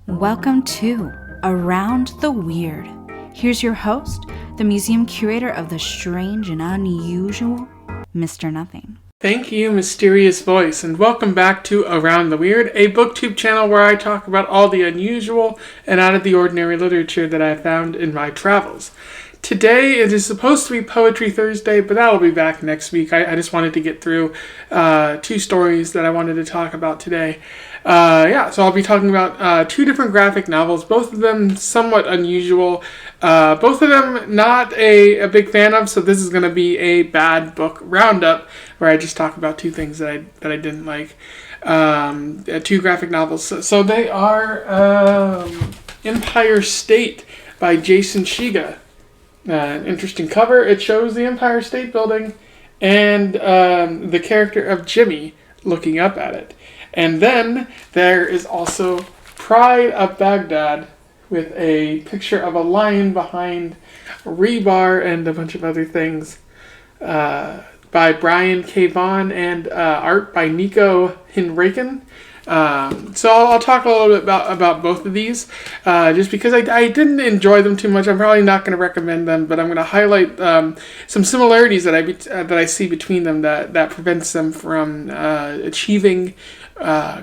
Welcome to Around the Weird. Here's your host, the museum curator of the strange and unusual, Mr. Nothing. Thank you, mysterious voice, and welcome back to Around the Weird, a booktube channel where I talk about all the unusual and out of the ordinary literature that I found in my travels. Today, it is supposed to be Poetry Thursday, but that'll be back next week. I just wanted to get through two stories that I wanted to talk about today. So I'll be talking about two different graphic novels, both of them somewhat unusual, both of them not a big fan of, so this is going to be a bad book roundup, where I just talk about two things that I didn't like. Two graphic novels. So they are Empire State by Jason Shiga. An interesting cover. It shows the Empire State Building and the character of Jimmy looking up at it. And then there is also Pride of Baghdad with a picture of a lion behind rebar and a bunch of other things by Brian K. Vaughn and art by Nico Hinriken. So I'll talk a little bit about both of these, just because I didn't enjoy them too much. I'm probably not going to recommend them, but I'm going to highlight some similarities that I see between them that prevents them from achieving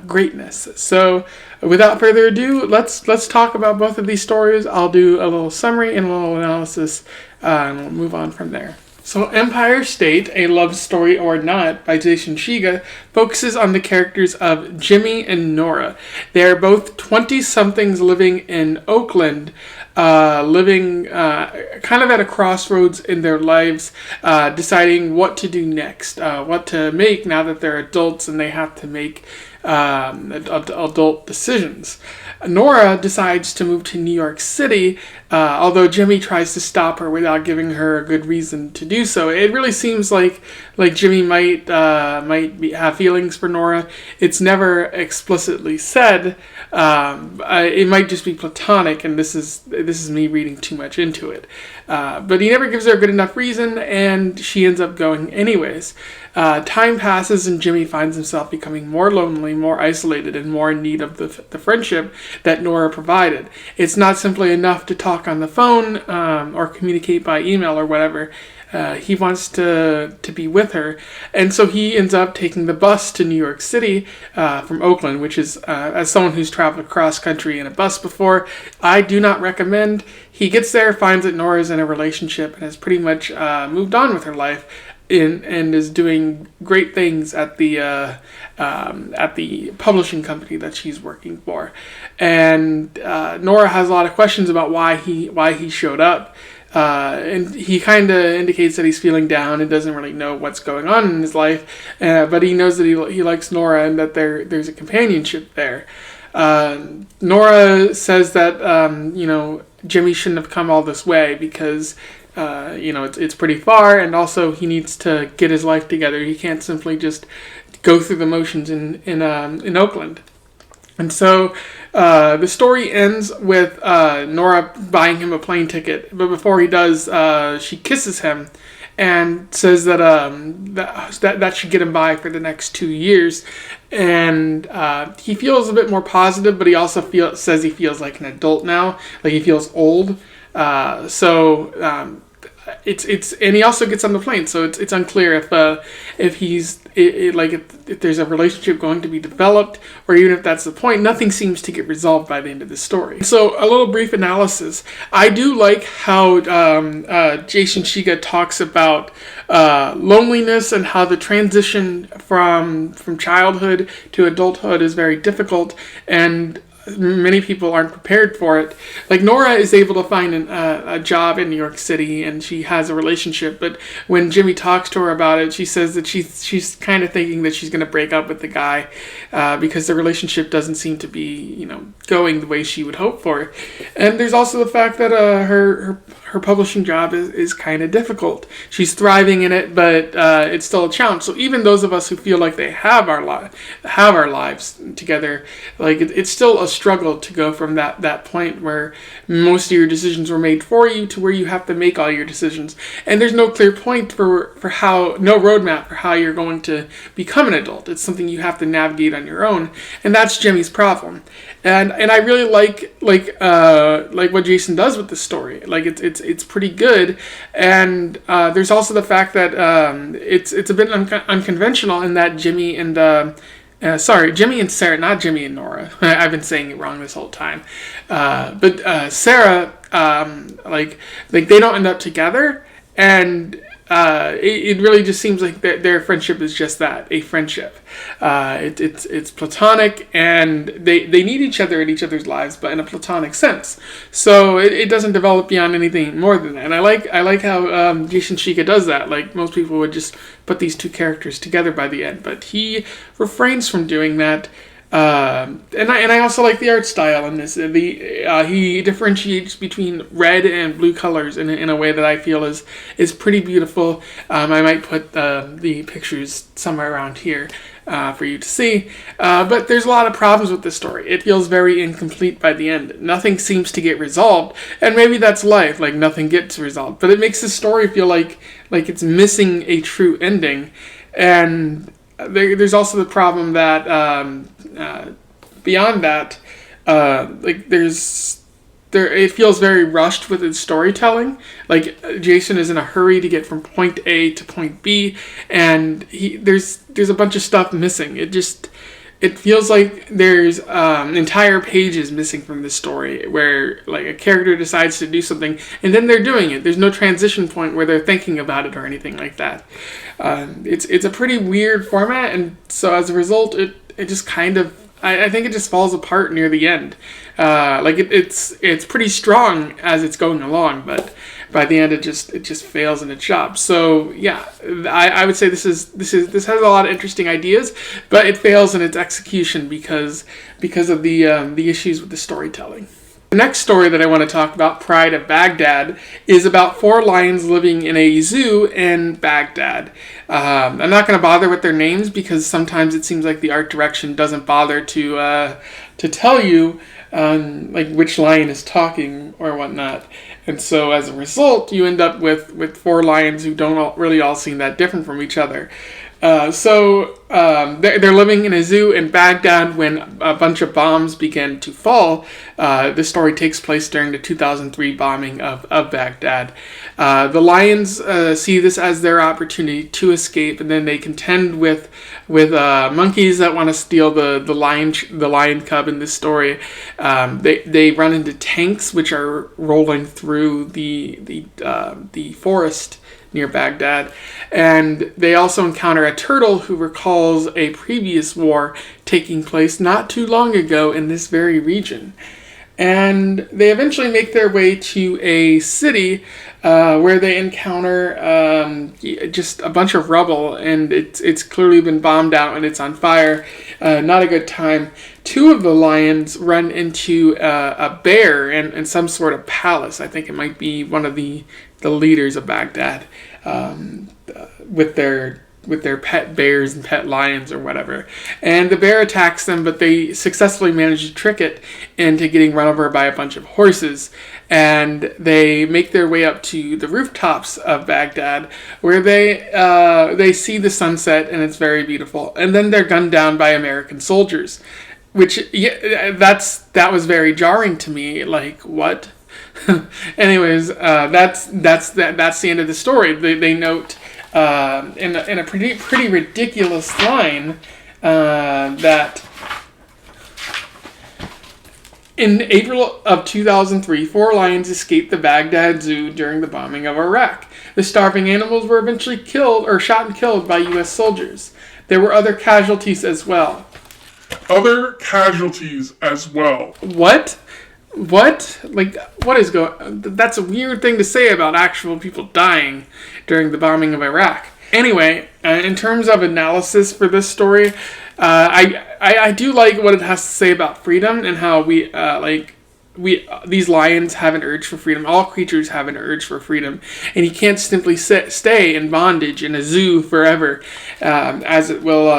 greatness. So without further ado, let's talk about both of these stories. I'll do a little summary and a little analysis, and we'll move on from there. So Empire State, A Love Story or Not by Jason Shiga focuses on the characters of Jimmy and Nora. They are both 20-somethings living in Oakland, living kind of at a crossroads in their lives, deciding what to do next, what to make now that they're adults and they have to make adult decisions. Nora decides to move to New York City, although Jimmy tries to stop her without giving her a good reason to do so. It really seems like Jimmy might have feelings for Nora. It's never explicitly said. It might just be platonic, and this is me reading too much into it. But he never gives her a good enough reason, and she ends up going anyways. Time passes, and Jimmy finds himself becoming more lonely, more isolated, and more in need of the friendship that Nora provided. It's not simply enough to talk on the phone or communicate by email or whatever. He wants to be with her, and so he ends up taking the bus to New York City from Oakland, which is, as someone who's traveled cross country in a bus before, I do not recommend. He gets there, finds that Nora's in a relationship, and has pretty much moved on with her life, and is doing great things at the publishing company that she's working for. And Nora has a lot of questions about why he showed up. And he kind of indicates that he's feeling down and doesn't really know what's going on in his life, but he knows that he likes Nora and that there's a companionship there. Nora says that Jimmy shouldn't have come all this way because it's pretty far, and also he needs to get his life together. He can't simply just go through the motions in Oakland. And so the story ends with Nora buying him a plane ticket, but before he does, she kisses him and says that should get him by for the next 2 years. And he feels a bit more positive, but he also says he feels like an adult now, like he feels old. It's and he also gets on the plane, so it's unclear if there's a relationship going to be developed, or even if that's the point. Nothing seems to get resolved by the end of the story. So a little brief analysis. I do like how Jason Shiga talks about loneliness and how the transition from childhood to adulthood is very difficult, and many people aren't prepared for it. Like, Nora is able to find a job in New York City, and she has a relationship, but when Jimmy talks to her about it, she says that she's kind of thinking that she's going to break up with the guy because the relationship doesn't seem to be going the way she would hope for. And there's also the fact that her her publishing job is kind of difficult. She's thriving in it, but it's still a challenge. So even those of us who feel like they have our lives together, like it's still a struggle to go from that point where most of your decisions were made for you to where you have to make all your decisions. And there's no clear point no roadmap for how you're going to become an adult. It's something you have to navigate on your own, and that's Jimmy's problem. And I really like what Jason does with the story. Like it's pretty good, and there's also the fact that it's a bit unconventional in that Jimmy and Sarah, not Jimmy and Nora. I've been saying it wrong this whole time. But Sarah, like they don't end up together, and it really just seems like their friendship is just that, a friendship. It's platonic, and they need each other in each other's lives, but in a platonic sense. So it doesn't develop beyond anything more than that. And I like how Jason Shiga does that. Like most people would just put these two characters together by the end, but he refrains from doing that. And I also like the art style in this. He differentiates between red and blue colors in a way that I feel is pretty beautiful. I might put the pictures somewhere around here for you to see. But there's a lot of problems with this story. It feels very incomplete by the end. Nothing seems to get resolved, and maybe that's life. Like nothing gets resolved, but it makes the story feel like it's missing a true ending. And there's also the problem that beyond that, it feels very rushed with its storytelling. Like Jason is in a hurry to get from point A to point B, and there's a bunch of stuff missing. It feels like there's entire pages missing from this story where like a character decides to do something and then they're doing it. There's no transition point where they're thinking about it or anything like that. It's a pretty weird format, and so as a result, it just kind of I think it just falls apart near the end. It's pretty strong as it's going along, but by the end it just fails in its job. So yeah, I would say this has a lot of interesting ideas, but it fails in its execution because of the issues with the storytelling. The next story that I want to talk about, Pride of Baghdad, is about 4 lions living in a zoo in Baghdad. I'm not going to bother with their names because sometimes it seems like the art direction doesn't bother to tell you like which lion is talking or whatnot. And so as a result, you end up with 4 lions who don't really all seem that different from each other. They're living in a zoo in Baghdad when a bunch of bombs begin to fall. This story takes place during the 2003 bombing of Baghdad. The lions see this as their opportunity to escape, and then they contend with monkeys that want to steal the lion cub in this story. They run into tanks which are rolling through the forest near Baghdad, and they also encounter a turtle who recalls a previous war taking place not too long ago in this very region. And they eventually make their way to a city where they encounter just a bunch of rubble, and it's clearly been bombed out and it's on fire. Not a good time. 2 of the lions run into a bear in some sort of palace. I think it might be one of the leaders of Baghdad with their pet bears and pet lions or whatever. And the bear attacks them, but they successfully manage to trick it into getting run over by a bunch of horses. And they make their way up to the rooftops of Baghdad, where they see the sunset, and it's very beautiful. And then they're gunned down by American soldiers, which that was very jarring to me. Like, what? Anyways, that's the end of the story. They note in a pretty ridiculous line that in April of 2003, 4 lions escaped the Baghdad Zoo during the bombing of Iraq. The starving animals were eventually shot and killed by U.S. soldiers. There were other casualties as well. What? Like, what is going... That's a weird thing to say about actual people dying during the bombing of Iraq. Anyway, in terms of analysis for this story, I do like what it has to say about freedom and how we, these lions have an urge for freedom. All creatures have an urge for freedom, and you can't simply stay in bondage in a zoo forever, as it will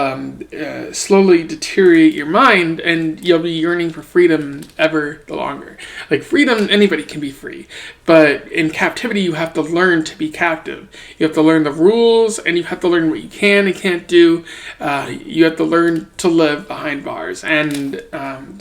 slowly deteriorate your mind, and you'll be yearning for freedom ever the longer. Like freedom, anybody can be free, but in captivity, you have to learn to be captive. You have to learn the rules, and you have to learn what you can and can't do. You have to learn to live behind bars, and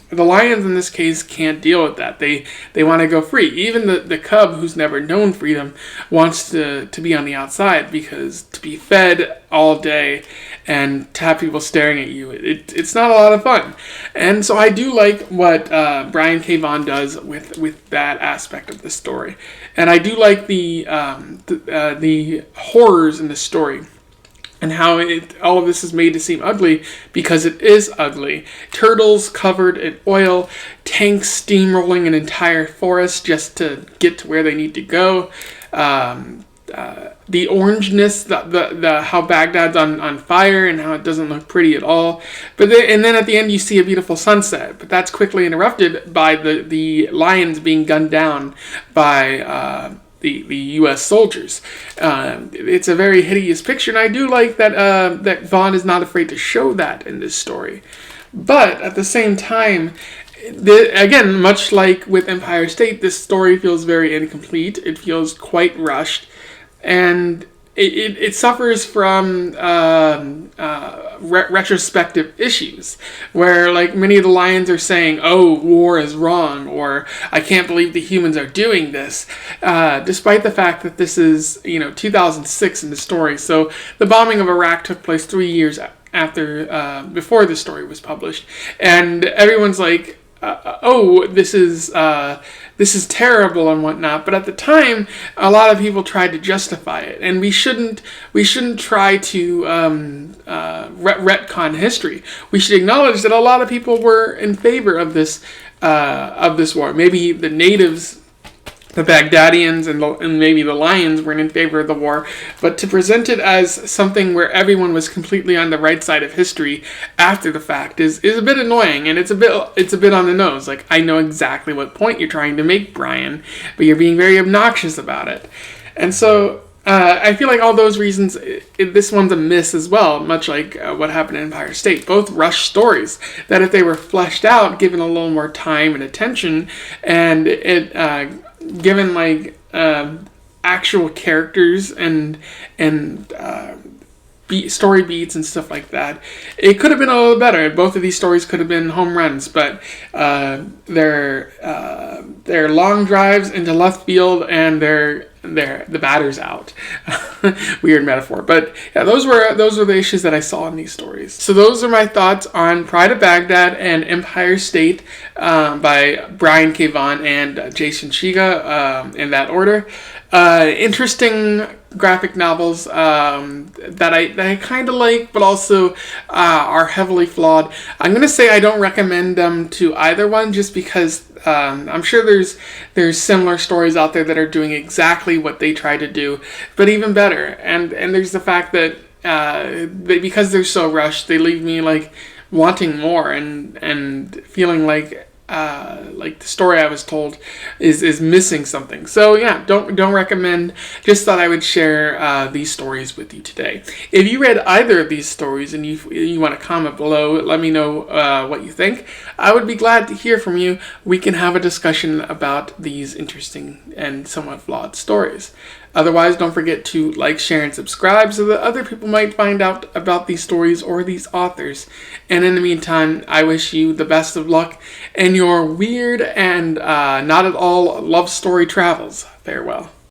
the lions in this case can't deal with that. They want to go free. Even the cub, who's never known freedom, wants to be on the outside, because to be fed all day and to have people staring at you, it's not a lot of fun. And so I do like what Brian K. Vaughn does with that aspect of the story, and I do like the horrors in the story, and how all of this is made to seem ugly, because it is ugly. Turtles covered in oil, tanks steamrolling an entire forest just to get to where they need to go. The orangeness, the how Baghdad's on fire and how it doesn't look pretty at all. And then at the end you see a beautiful sunset, but that's quickly interrupted by the lions being gunned down by the U.S. soldiers. It's a very hideous picture, and I do like that Vaughn is not afraid to show that in this story. But at the same time, again, much like with Empire State, this story feels very incomplete. It feels quite rushed, and it suffers from retrospective issues, where like many of the lions are saying, "Oh, war is wrong," or "I can't believe the humans are doing this," despite the fact that this is 2006 in the story. So the bombing of Iraq took place 3 years after before the story was published, and everyone's like, "Oh, this is terrible" and whatnot. But at the time, a lot of people tried to justify it, and we shouldn't try to retcon history. We should acknowledge that a lot of people were in favor of this war. Maybe the natives, the Baghdadians, and maybe the lions weren't in favor of the war, but to present it as something where everyone was completely on the right side of history after the fact is a bit annoying, and it's a bit on the nose. Like, I know exactly what point you're trying to make, Brian, but you're being very obnoxious about it. And so I feel like all those reasons, this one's a miss as well, much like what happened in Empire State. Both rushed stories that, if they were fleshed out, given a little more time and attention, and given like actual characters and story beats and stuff like that, it could have been a little better. Both of these stories could have been home runs, but they're long drives into left field, and the batter's out. Weird metaphor, but yeah, those were the issues that I saw in these stories. So those are my thoughts on Pride of Baghdad and Empire State by Brian K. Vaughn and Jason Shiga, in that order. Interesting graphic novels that I kind of like, but also are heavily flawed. I'm gonna say I don't recommend them to either one, just because I'm sure there's similar stories out there that are doing exactly what they try to do, but even better. And there's the fact that because they're so rushed, they leave me like wanting more and feeling like the story I was told is missing something. So yeah, don't recommend. Just thought I would share these stories with you today. If you read either of these stories and you want to comment below, let me know what you think. I would be glad to hear from you. We can have a discussion about these interesting and somewhat flawed stories. Otherwise, don't forget to like, share, and subscribe so that other people might find out about these stories or these authors. And in the meantime, I wish you the best of luck in your weird and not at all love story travels. Farewell.